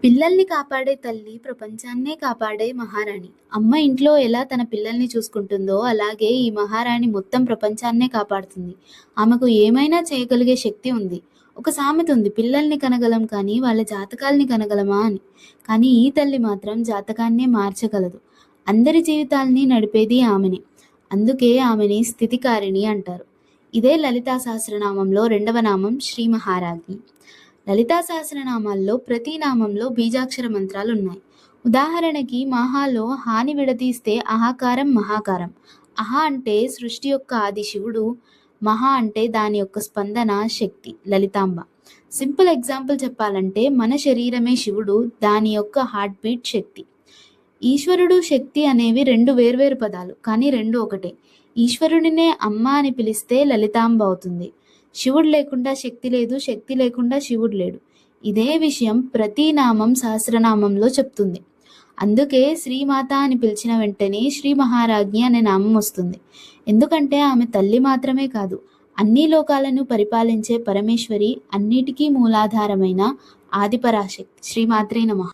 పిల్లల్ని కాపాడే తల్లి ప్రపంచాన్నే కాపాడే మహారాణి. అమ్మ ఇంట్లో ఎలా తన పిల్లల్ని చూసుకుంటుందో అలాగే ఈ మహారాణి మొత్తం ప్రపంచాన్నే కాపాడుతుంది. ఆమెకు ఏమైనా చేయగలిగే శక్తి ఉంది. ఒక సామెత ఉంది, పిల్లల్ని కనగలం కానీ వాళ్ళ జాతకాల్ని కనగలమా అని. కానీ ఈ తల్లి మాత్రం జాతకాన్నే మార్చగలదు. అందరి జీవితాల్ని నడిపేది ఆమెనే. అందుకే ఆమెని స్థితికారిణి అంటారు. ఇదే లలితా సహస్రనామంలో రెండవ నామం శ్రీ మహారాజ్ఞి. లలితా సహస్రనామాల్లో ప్రతి నామంలో బీజాక్షర మంత్రాలు ఉన్నాయి. ఉదాహరణకి మహాలో హాని విడదీస్తే అహాకారం మహాకారం. అహ అంటే సృష్టి యొక్క ఆది శివుడు, మహా అంటే దాని యొక్క స్పందన శక్తి లలితాంబ. సింపుల్ ఎగ్జాంపుల్ చెప్పాలంటే మన శరీరమే శివుడు, దాని యొక్క హార్ట్ బీట్ శక్తి. ఈశ్వరుడు శక్తి అనేవి రెండు వేర్వేరు పదాలు, కానీ రెండు ఒకటే. ఈశ్వరుడినే అమ్మ అని పిలిస్తే లలితాంబ అవుతుంది. శివుడు లేకుండా శక్తి లేదు, శక్తి లేకుండా శివుడు లేడు. ఇదే విషయం ప్రతి నామం సహస్రనామంలో చెప్తుంది. అందుకే శ్రీమాత అని పిలిచిన వెంటనే శ్రీ మహారాజ్ఞి అనే నామం వస్తుంది. ఎందుకంటే ఆమె తల్లి మాత్రమే కాదు, అన్ని లోకాలను పరిపాలించే పరమేశ్వరి, అన్నిటికీ మూలాధారమైన ఆదిపరాశక్తి. శ్రీమాత్రే నమః.